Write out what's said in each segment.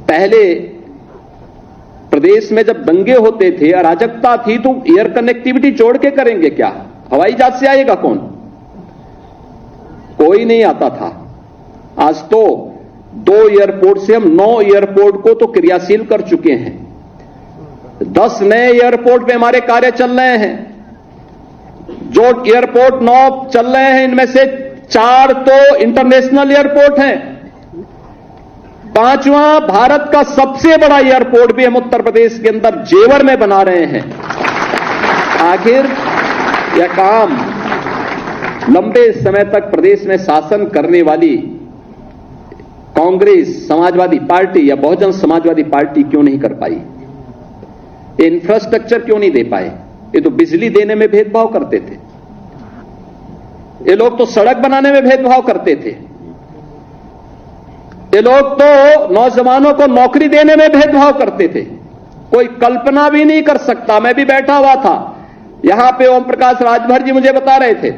पहले प्रदेश में जब दंगे होते थे, अराजकता थी, तो एयर कनेक्टिविटी जोड़ के करेंगे क्या? हवाई जहाज से आएगा कौन? कोई नहीं आता था। आज तो 2 एयरपोर्ट से हम 9 एयरपोर्ट को तो क्रियाशील कर चुके हैं। 10 नए एयरपोर्ट पे हमारे कार्य चल रहे हैं। जो एयरपोर्ट 9 चल रहे हैं, इनमें से 4 तो इंटरनेशनल एयरपोर्ट हैं। 5वां भारत का सबसे बड़ा एयरपोर्ट भी हम उत्तर प्रदेश के अंदर जेवर में बना रहे हैं। आखिर यह काम लंबे समय तक प्रदेश में शासन करने वाली कांग्रेस, समाजवादी पार्टी या बहुजन समाजवादी पार्टी क्यों नहीं कर पाई? इंफ्रास्ट्रक्चर क्यों नहीं दे पाए? ये तो बिजली देने में भेदभाव करते थे। ये लोग तो सड़क बनाने में भेदभाव करते थे। ये लोग तो नौजवानों को नौकरी देने में भेदभाव करते थे। कोई कल्पना भी नहीं कर सकता। मैं भी बैठा हुआ था यहां पे, ओम प्रकाश राजभर जी मुझे बता रहे थे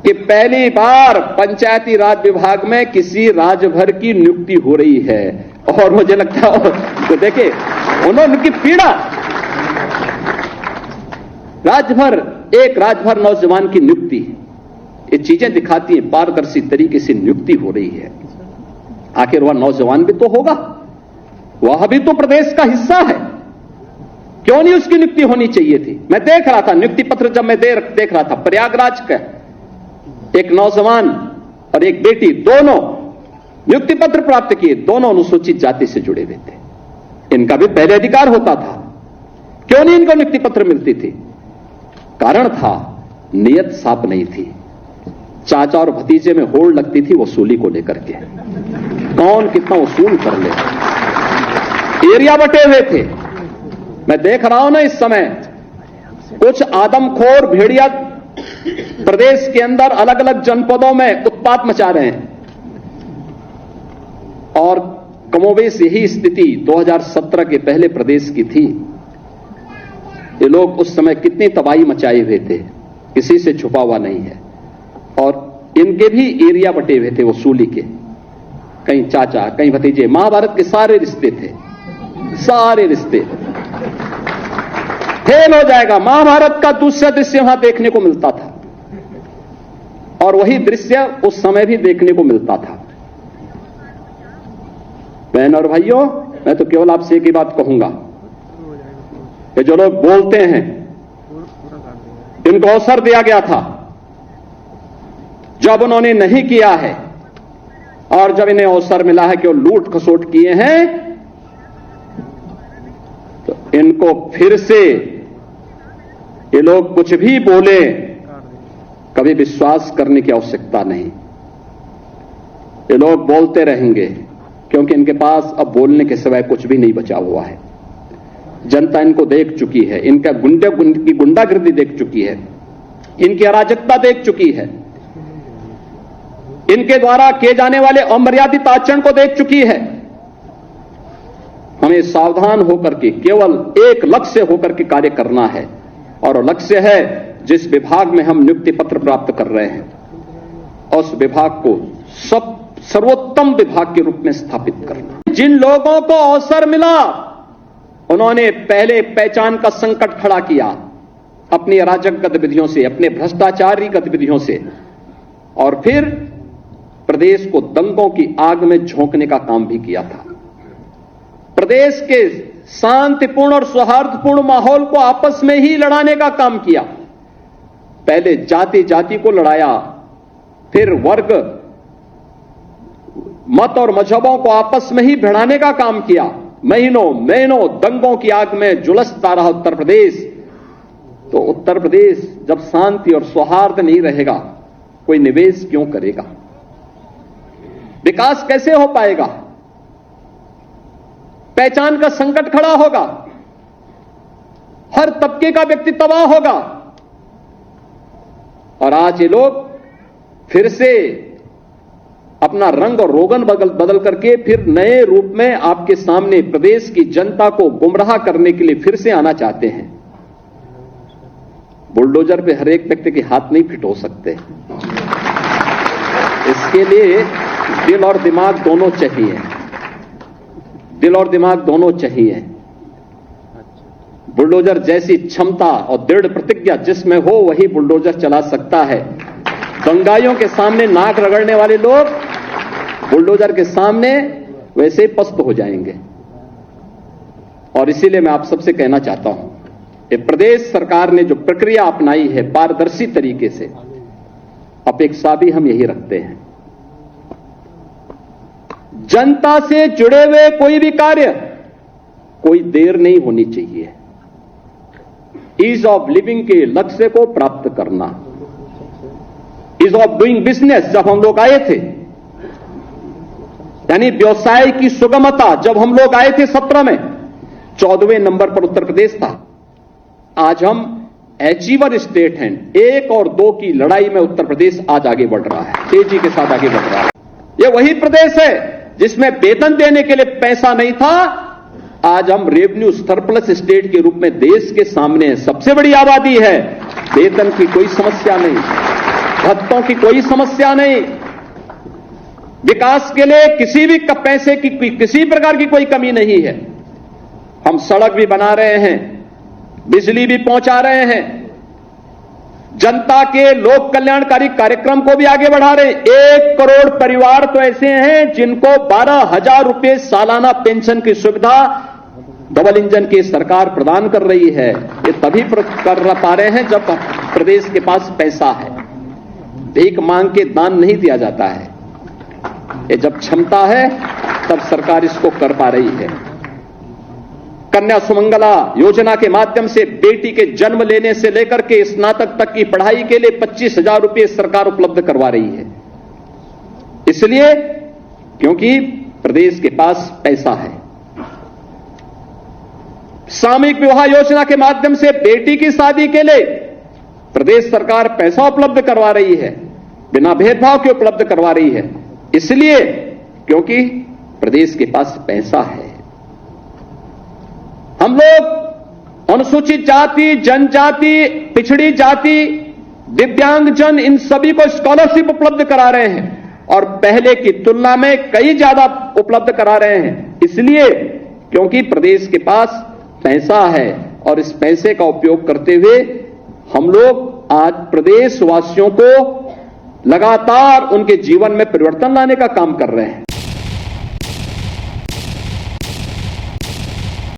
कि पहली बार पंचायती राज विभाग में किसी राजभर की नियुक्ति हो रही है। और मुझे लगता है तो देखे उन्होंने पीड़ा, राजभर, एक राजभर नौजवान की नियुक्ति, ये चीजें दिखाती हैं पारदर्शी तरीके से नियुक्ति हो रही है। आखिर वह नौजवान भी तो होगा, वह भी तो प्रदेश का हिस्सा है। क्यों नहीं उसकी नियुक्ति होनी चाहिए थी? मैं देख रहा था नियुक्ति पत्र, जब मैं देख रहा था, प्रयागराज का एक नौजवान और एक बेटी, दोनों नियुक्ति पत्र प्राप्त किए, दोनों अनुसूचित जाति से जुड़े हुए थे। इनका भी पहले अधिकार होता था, क्यों नहीं इनको नियुक्ति पत्र मिलती थी? कारण था नियत साफ नहीं थी। चाचा और भतीजे में होड़ लगती थी वसूली को लेकर के, कौन कितना वसूल कर ले। एरिया बटे हुए थे। मैं देख रहा हूं ना इस समय कुछ आदमखोर भेड़िया प्रदेश के अंदर अलग अलग जनपदों में उत्पात मचा रहे हैं। और कमोबेश यही स्थिति 2017 के पहले प्रदेश की थी। ये लोग उस समय कितनी तबाही मचाए हुए थे, किसी से छुपा हुआ नहीं है। और इनके भी एरिया बटे हुए थे वसूली के, कहीं चाचा, कहीं भतीजे। महाभारत के सारे रिश्ते थे, सारे रिश्ते। फेल हो जाएगा। महाभारत का दूसरा दृश्य वहां देखने को मिलता था, और वही दृश्य उस समय भी देखने को मिलता था। बहन और भाइयों, मैं तो केवल आपसे एक ही बात कहूंगा कि जो लोग बोलते हैं, इनको अवसर दिया गया था, जब उन्होंने नहीं किया है, और जब इन्हें अवसर मिला है कि वो लूट खसोट किए हैं, तो इनको फिर से ये लोग कुछ भी बोले, कभी विश्वास करने की आवश्यकता नहीं। ये लोग बोलते रहेंगे, क्योंकि इनके पास अब बोलने के सिवाय कुछ भी नहीं बचा हुआ है। जनता इनको देख चुकी है, इनका की गुंडागिर्दी देख चुकी है, इनकी अराजकता देख चुकी है, इनके द्वारा किए जाने वाले अमर्यादित आचरण को देख चुकी है। हमें सावधान होकर के केवल एक लक्ष्य होकर के कार्य करना है, और लक्ष्य है जिस विभाग में हम नियुक्ति पत्र प्राप्त कर रहे हैं, उस विभाग को सर्वोत्तम विभाग के रूप में स्थापित करना। जिन लोगों को अवसर मिला, उन्होंने पहले पहचान का संकट खड़ा किया अपनी अराजक गतिविधियों से, अपने भ्रष्टाचारी गतिविधियों से, और फिर प्रदेश को दंगों की आग में झोंकने का काम भी किया था। प्रदेश के शांतिपूर्ण और सौहार्दपूर्ण माहौल को आपस में ही लड़ाने का काम किया। पहले जाति जाति को लड़ाया, फिर वर्ग, मत और मजहबों को आपस में ही भिड़ाने का काम किया। महीनों दंगों की आग में झुलसता रहा उत्तर प्रदेश। तो उत्तर प्रदेश जब शांति और सौहार्द नहीं रहेगा, कोई निवेश क्यों करेगा? विकास कैसे हो पाएगा? पहचान का संकट खड़ा होगा, हर तबके का व्यक्ति तबाह होगा। और आज ये लोग फिर से अपना रंग और रोगन बदल करके फिर नए रूप में आपके सामने प्रदेश की जनता को गुमराह करने के लिए फिर से आना चाहते हैं। बुलडोजर पे हर एक व्यक्ति के हाथ नहीं फिट हो सकते, इसके लिए दिल और दिमाग दोनों चाहिए। दिल और दिमाग दोनों चाहिए। बुलडोजर जैसी क्षमता और दृढ़ प्रतिज्ञा जिसमें हो वही बुलडोजर चला सकता है। दंगाइयों के सामने नाक रगड़ने वाले लोग बुलडोजर के सामने वैसे ही पस्त हो जाएंगे। और इसीलिए मैं आप सबसे कहना चाहता हूं कि प्रदेश सरकार ने जो प्रक्रिया अपनाई है पारदर्शी तरीके से, अपेक्षा भी हम यही रखते हैं। जनता से जुड़े हुए कोई भी कार्य कोई देर नहीं होनी चाहिए। ईज ऑफ लिविंग के लक्ष्य को प्राप्त करना, ईज ऑफ डूइंग बिजनेस जब हम लोग आए थे, यानी व्यवसाय की सुगमता जब हम लोग आए थे 17 में 14वें नंबर पर उत्तर प्रदेश था। आज हम अचीवर स्टेट हैं। 1 और 2 की लड़ाई में उत्तर प्रदेश आज आगे बढ़ रहा है, तेजी के साथ आगे बढ़ रहा है। यह वही प्रदेश है जिसमें वेतन देने के लिए पैसा नहीं था। आज हम रेवेन्यू सरप्लस स्टेट के रूप में देश के सामने सबसे बड़ी आबादी है। वेतन की कोई समस्या नहीं, भत्तों की कोई समस्या नहीं, विकास के लिए किसी भी पैसे की किसी प्रकार की कोई कमी नहीं है। हम सड़क भी बना रहे हैं, बिजली भी पहुंचा रहे हैं, जनता के लोक कल्याणकारी कार्यक्रम को भी आगे बढ़ा रहे हैं। 1 करोड़ परिवार तो ऐसे हैं जिनको 12,000 रुपए सालाना पेंशन की सुविधा डबल इंजन की सरकार प्रदान कर रही है। ये तभी कर पा रहे हैं जब प्रदेश के पास पैसा है। भीख मांग के दान नहीं दिया जाता है, ये जब क्षमता है तब सरकार इसको कर पा रही है। कन्या सुमंगला योजना के माध्यम से बेटी के जन्म लेने से लेकर के स्नातक तक की पढ़ाई के लिए 25,000 रुपए सरकार उपलब्ध करवा रही है। इसलिए क्योंकि प्रदेश के पास पैसा है। सामूहिक विवाह योजना के माध्यम से बेटी की शादी के लिए प्रदेश सरकार पैसा उपलब्ध करवा रही है, बिना भेदभाव के उपलब्ध करवा रही है। इसलिए क्योंकि प्रदेश के पास पैसा है। हम लोग अनुसूचित जाति, जनजाति, पिछड़ी जाति, दिव्यांगजन इन सभी को स्कॉलरशिप उपलब्ध करा रहे हैं और पहले की तुलना में कई ज्यादा उपलब्ध करा रहे हैं। इसलिए क्योंकि प्रदेश के पास पैसा है और इस पैसे का उपयोग करते हुए हम लोग आज प्रदेशवासियों को लगातार उनके जीवन में परिवर्तन लाने का काम कर रहे हैं।